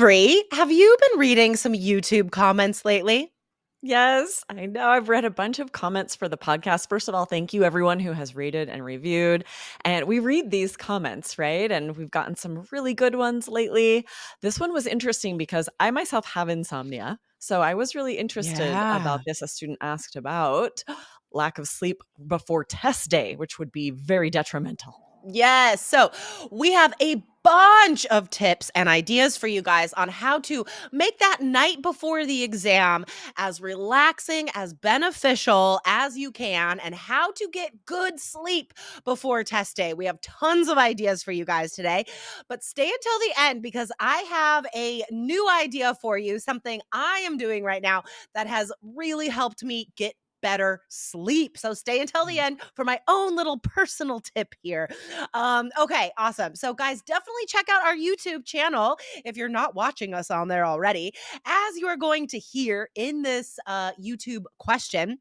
Aubrey, have you been reading some YouTube comments lately? Yes, I know. I've read a bunch of comments for the podcast. First of all, thank you everyone who has rated and reviewed. And we read these comments, right? And we've gotten some really good ones lately. This one was interesting because I myself have insomnia. So I was really interested Yeah. about this. A student asked about lack of sleep before test day, which would be very detrimental. Yes. So we have a bunch of tips and ideas for you guys on how to make that night before the exam as relaxing, as beneficial as you can, and how to get good sleep before test day. We have tons of ideas for you guys today, but stay until the end because I have a new idea for you, something I am doing right now that has really helped me get better sleep. So stay until the end for my own little personal tip here. Okay, awesome. So, guys, definitely check out our YouTube channel if you're not watching us on there already. As you are going to hear in this YouTube question,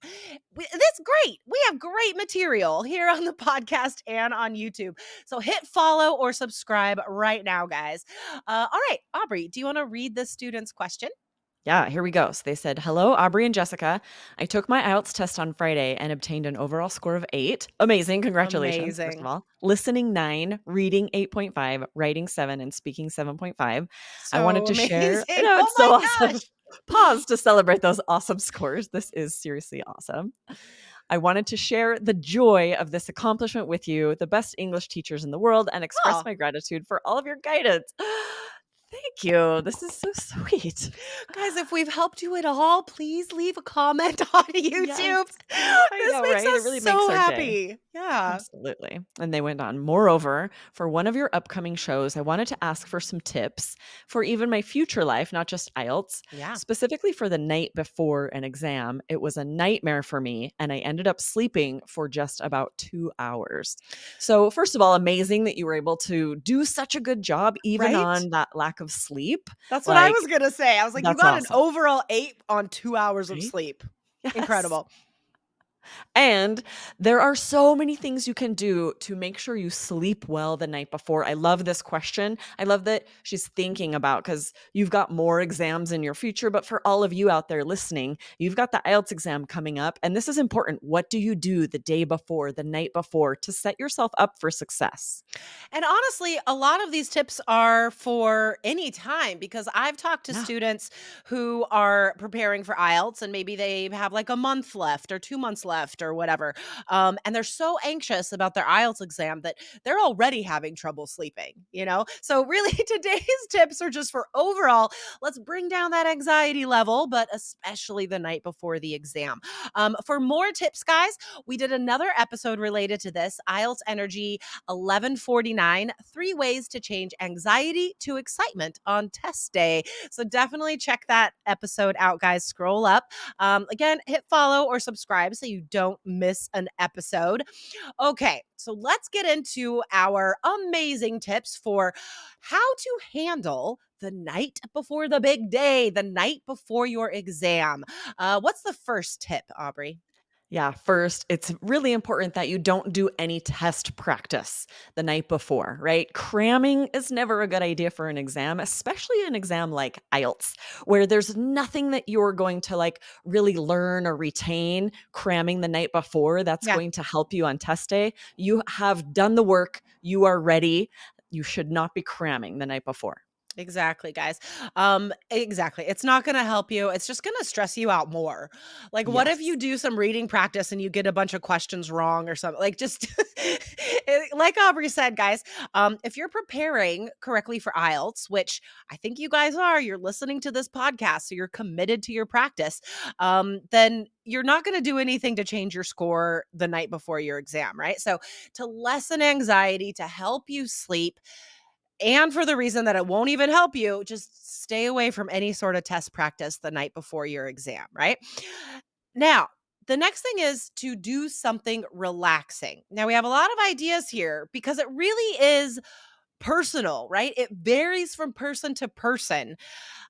that's great. We have great material here on the podcast and on YouTube. So hit follow or subscribe right now, guys. All right, Aubrey, do you want to read the student's question? Yeah, here we go. So they said, "Hello, Aubrey and Jessica. I took my IELTS test on Friday and obtained an overall score of 8. Amazing. Congratulations, first of Amazing. all. Listening 9, reading 8.5, writing 7, and speaking 7.5. I wanted So to share." I amazing. know, Oh it's my so awesome. gosh. Pause to celebrate those awesome scores. This is seriously awesome. I wanted to share the joy of this accomplishment with you, the best English teachers in the world, and express Oh, my gratitude for all of your guidance. Thank you. This is so sweet. guys, if we've helped you at all, please leave a comment on Yes. YouTube. I This know, makes right? It us really makes so our day. happy. Yeah. Absolutely. And they went on. Moreover, for one of your upcoming shows, I wanted to ask for some tips for even my future life, not just IELTS, Yeah. specifically for the night before an exam. It was a nightmare for me, and I ended up sleeping for just about 2 hours. So, first of all, amazing that you were able to do such a good job, even Right? on that lack of sleep. That's what I Like, was going to say. I was like, you that's got an awesome, overall 8 on 2 hours of right? sleep. Yes. Incredible. And there are so many things you can do to make sure you sleep well the night before. I love this question. I love that she's thinking about because you've got more exams in your future. But for all of you out there listening, you've got the IELTS exam coming up. And this is important. What do you do the day before, the night before to set yourself up for success? And honestly, a lot of these tips are for any time because I've talked to Yeah. students who are preparing for IELTS and maybe they have like a month left or 2 months left or whatever. And they're so anxious about their IELTS exam that they're already having trouble sleeping. So, really, today's tips are just for overall, let's bring down that anxiety level, but especially the night before the exam. For more tips, guys, we did another episode related to this IELTS Energy 1149 3 ways to change anxiety to excitement on test day. So definitely check that episode out, guys. Scroll up. Again, hit follow or subscribe so you don't miss an episode. Okay, so let's get into our amazing tips for how to handle the night before the big day, the night before your exam. What's the first tip, Aubrey? Yeah, first, it's really important that you don't do any test practice the night before, right? Cramming is never a good idea for an exam, especially an exam like IELTS, where there's nothing that you're going to like really learn or retain cramming the night before that's Yeah. going to help you on test day. You have done the work, you are ready. You should not be cramming the night before. Exactly, guys. Exactly. It's not going to help you. It's just going to stress you out more. Like, what if Yes. you do some reading practice and you get a bunch of questions wrong or something? Like, just like Aubrey said, guys, if you're preparing correctly for IELTS, which I think you guys are, you're listening to this podcast, so you're committed to your practice, then you're not going to do anything to change your score the night before your exam, right? So, to lessen anxiety, to help you sleep, and for the reason that it won't even help you, just stay away from any sort of test practice the night before your exam, right? Now, the next thing is to do something relaxing. Now, we have a lot of ideas here because it really is personal, right? It varies from person to person.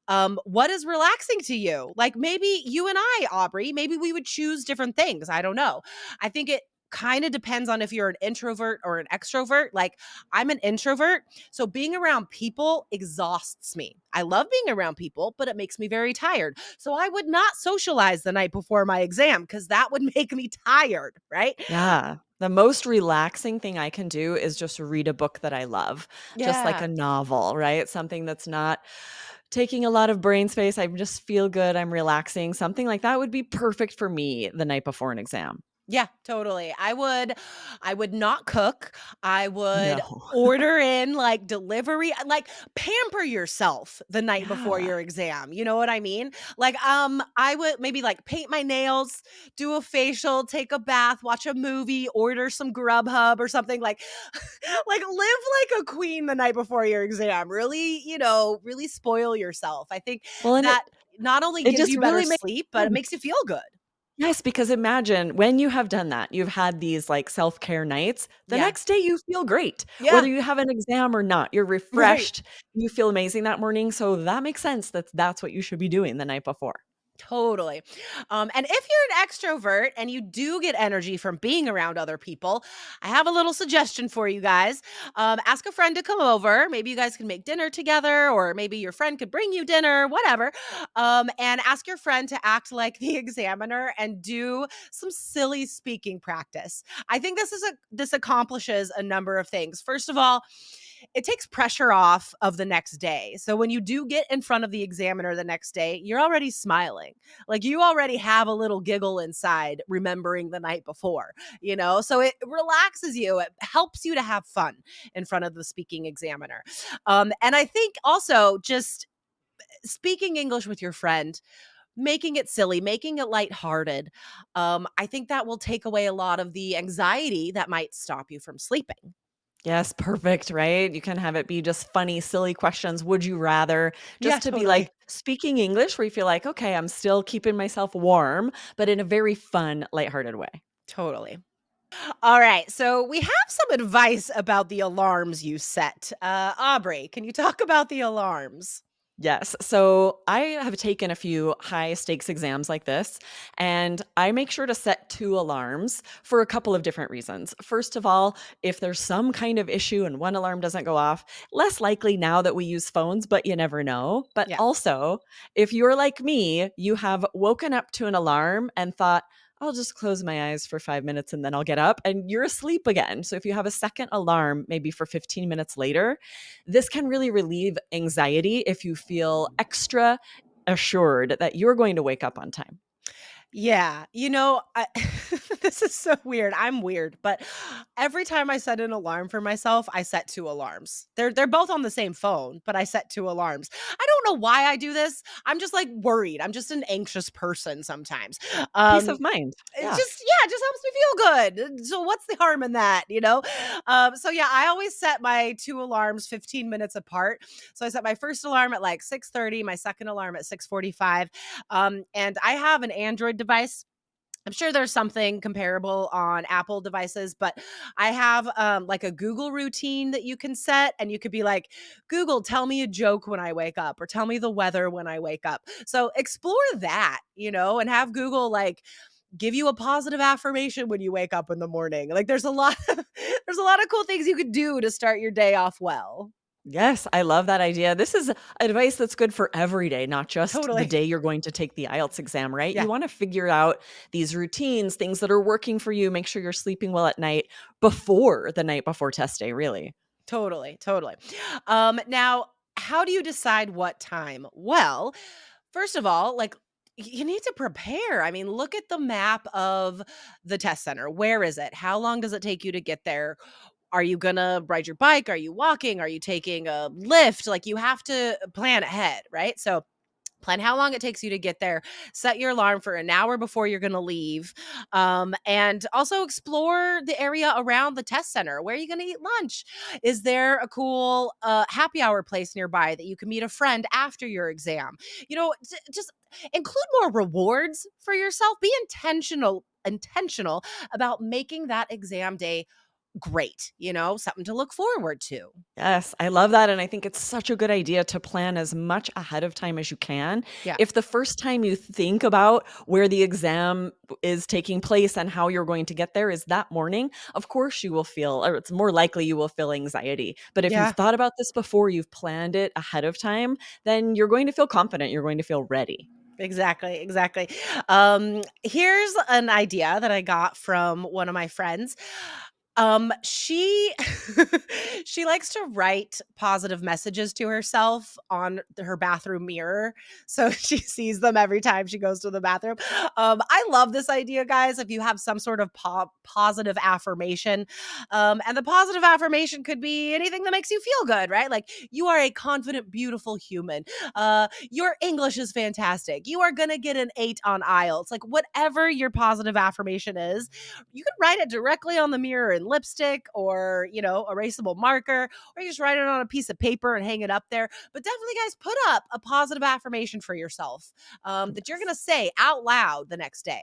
What is relaxing to you? Like maybe you and I, Aubrey, maybe we would choose different things. I don't know. I think it kind of depends on if you're an introvert or an extrovert. Like, I'm an introvert, so being around people exhausts me. I love being around people, but it makes me very tired. So I would not socialize the night before my exam because that would make me tired, right? Yeah. The most relaxing thing I can do is just read a book that I love, just like Yeah. a novel, right? Something that's not taking a lot of brain space. I just feel good. I'm relaxing. Something like that would be perfect for me the night before an exam. Yeah, totally. I would not cook. I would No. order in like delivery, like pamper yourself the night before Yeah. your exam. You know what I mean? Like I would maybe like paint my nails, do a facial, take a bath, watch a movie, order some Grubhub or something like like live like a queen the night before your exam. Really, really spoil yourself. I think Well, and that not only it gives just you better really makes sleep, but it sense. makes you feel good. Yes, because imagine when you have done that, you've had these like self-care nights, the Yeah. next day you feel great. Whether Yeah. you have an exam or not, you're Right. refreshed, you feel amazing that morning. So that makes sense that that's what you should be doing the night before. Totally. And if you're an extrovert and you do get energy from being around other people, I have a little suggestion for you guys. Ask a friend to come over. Maybe you guys can make dinner together, or maybe your friend could bring you dinner, whatever. And ask your friend to act like the examiner and do some silly speaking practice. I think this accomplishes a number of things. First of all, it takes pressure off of the next day. So when you do get in front of the examiner the next day, you're already smiling. Like, you already have a little giggle inside remembering the night before, So it relaxes you. It helps you to have fun in front of the speaking examiner. And I think also just speaking English with your friend, making it silly, making it lighthearted. I think that will take away a lot of the anxiety that might stop you from sleeping. Yes, perfect, right? You can have it be just funny, silly questions. Would you rather? Yeah, Just to be like totally. speaking English where you feel like, okay, I'm still keeping myself warm, but in a very fun, lighthearted way. Totally. All right. So we have some advice about the alarms you set. Aubrey, can you talk about the alarms? Yes. So I have taken a few high stakes exams like this, and I make sure to set two alarms for a couple of different reasons. First of all, if there's some kind of issue and one alarm doesn't go off, less likely now that we use phones, but you never know. But Yeah. also, if you're like me, you have woken up to an alarm and thought, I'll just close my eyes for 5 minutes and then I'll get up, and you're asleep again. So if you have a second alarm, maybe for 15 minutes later, this can really relieve anxiety if you feel extra assured that you're going to wake up on time. Yeah. This is so weird. I'm weird, but every time I set an alarm for myself, I set two alarms. They're both on the same phone, but I set two alarms. I don't know why I do this. I'm just like worried. I'm just an anxious person sometimes. Peace Um of mind. It Yeah. just yeah, it just helps me feel good. So what's the harm in that? So yeah, I always set my 2 alarms 15 minutes apart. So I set my first alarm at like 6:30, my second alarm at 6:45. And I have an Android device. I'm sure there's something comparable on Apple devices, but I have like a Google routine that you can set, and you could be like, Google, tell me a joke when I wake up, or tell me the weather when I wake up. So explore that, and have Google like give you a positive affirmation when you wake up in the morning. Like, there's a lot there's a lot of cool things you could do to start your day off well. Yes, I love that idea. This is advice that's good for every day, not just the Totally. day you're going to take the IELTS exam, right? Yeah. You want to figure out these routines, things that are working for you, make sure you're sleeping well at night before the night before test day, really. Totally, totally. Now, how do you decide what time? Well, first of all, like, you need to prepare. I mean, look at the map of the test center. Where is it? How long does it take you to get there? Are you gonna ride your bike? Are you walking? Are you taking a lift? Like, you have to plan ahead, right? So plan how long it takes you to get there. Set your alarm for an hour before you're going to leave. And also explore the area around the test center. Where are you going to eat lunch? Is there a cool happy hour place nearby that you can meet a friend after your exam? Just include more rewards for yourself. Be intentional about making that exam day great, something to look forward to. Yes, I love that, and I think it's such a good idea to plan as much ahead of time as you can. Yeah. If the first time you think about where the exam is taking place and how you're going to get there is that morning, of course you will feel, or it's more likely you will feel anxiety. But if you've Yeah. thought about this before, you've planned it ahead of time, then you're going to feel confident, you're going to feel ready. Exactly, exactly. Here's an idea that I got from one of my friends. She she likes to write positive messages to herself on her bathroom mirror, so she sees them every time she goes to the bathroom. I love this idea, guys. If you have some sort of positive affirmation, and the positive affirmation could be anything that makes you feel good, right? Like you are a confident, beautiful human. Your English is fantastic. You are going to get an 8 on IELTS. Like whatever your positive affirmation is, you can write it directly on the mirror in lipstick or, erasable marker, or you just write it on a piece of paper and hang it up there. But definitely, guys, put up a positive affirmation for yourself that you're going Yes. to say out loud the next day.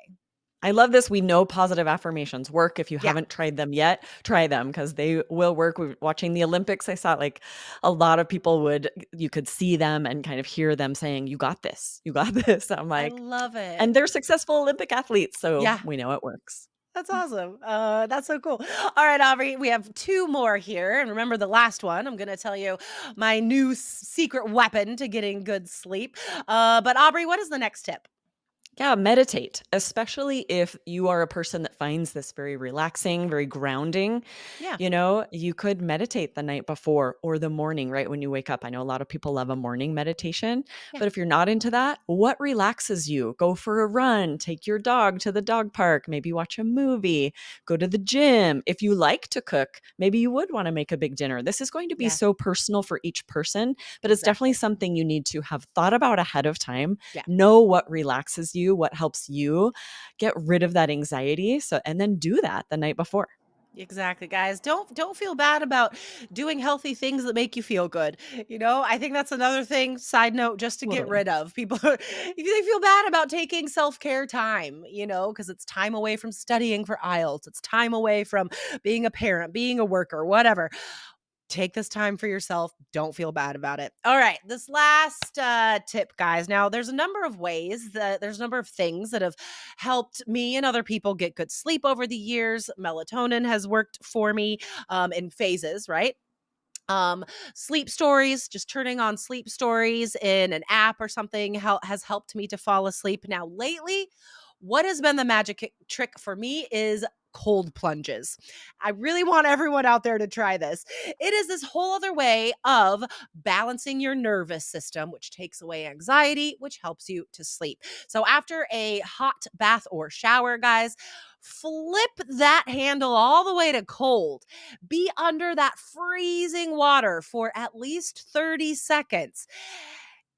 I love this. We know positive affirmations work. If you Yeah. haven't tried them yet, try them because they will work. Watching the Olympics, I saw like a lot of people you could see them and kind of hear them saying, "You got this. You got this." I'm I like, love it. and they're successful Olympic athletes. So Yeah. we know it works. That's awesome. That's so cool. All right, Aubrey, we have two more here. And remember the last one, I'm going to tell you my new secret weapon to getting good sleep. But Aubrey, what is the next tip? Yeah, meditate, especially if you are a person that finds this very relaxing, very grounding. Yeah. You could meditate the night before or the morning, right when you wake up. I know a lot of people love a morning meditation, Yeah. but if you're not into that, what relaxes you? Go for a run, take your dog to the dog park, maybe watch a movie, go to the gym. If you like to cook, maybe you would want to make a big dinner. This is going to be Yeah. so personal for each person, but it's definitely Exactly. something you need to have thought about ahead of time. Yeah. Know what relaxes you, what helps you get rid of that anxiety. So, and then do that the night before. Exactly, guys. Don't feel bad about doing healthy things that make you feel good. I think that's another thing, side note, just to get Totally. rid of. People if they feel bad about taking self-care time, because it's time away from studying for IELTS. It's time away from being a parent, being a worker, whatever. Take this time for yourself. Don't feel bad about it. All right, this last tip, guys. Now, there's a number of things that have helped me and other people get good sleep over the years. Melatonin has worked for me in phases, right? um Sleep stories, just turning on sleep stories in an app or something has helped me to fall asleep. Now lately, what has been the trick for me is cold plunges. I really want everyone out there to try this. It is this whole other way of balancing your nervous system, which takes away anxiety, which helps you to sleep. So after a hot bath or shower, guys, flip that handle all the way to cold. Be under that freezing water for at least 30 seconds.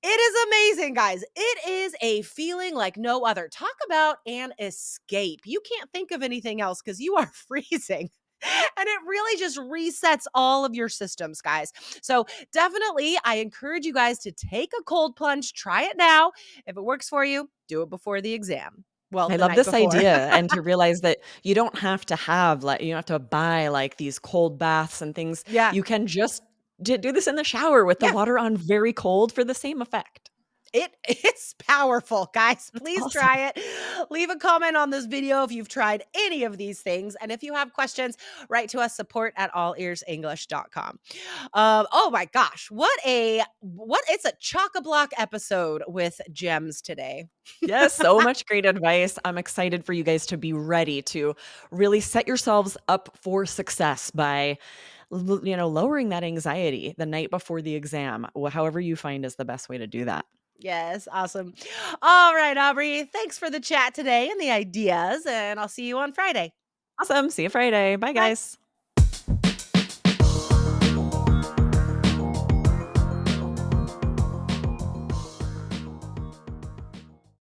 It is amazing, guys. It is a feeling like no other. Talk about an escape. You can't think of anything else because you are freezing. And it really just resets all of your systems, guys. So, definitely, I encourage you guys to take a cold plunge. Try it now. If it works for you, do it before the exam. Well, I the love night this before. idea, and to realize that you don't have to have like you don't have to buy like these cold baths and things. Yeah. You can just do this in the shower with the Yeah. water on very cold for the same effect. It is powerful, guys. That's Please awesome. try it. Leave a comment on this video if you've tried any of these things. And if you have questions, write to us support@allearsenglish.com. Oh my gosh, what it's a chock-a-block episode with gems today. Yes, so much great advice. I'm excited for you guys to be ready to really set yourselves up for success by lowering that anxiety the night before the exam. However you find is the best way to do that. Yes, awesome. All right, Aubrey, thanks for the chat today and the ideas, and I'll see you on Friday. Awesome. See you Friday. Bye Bye. guys.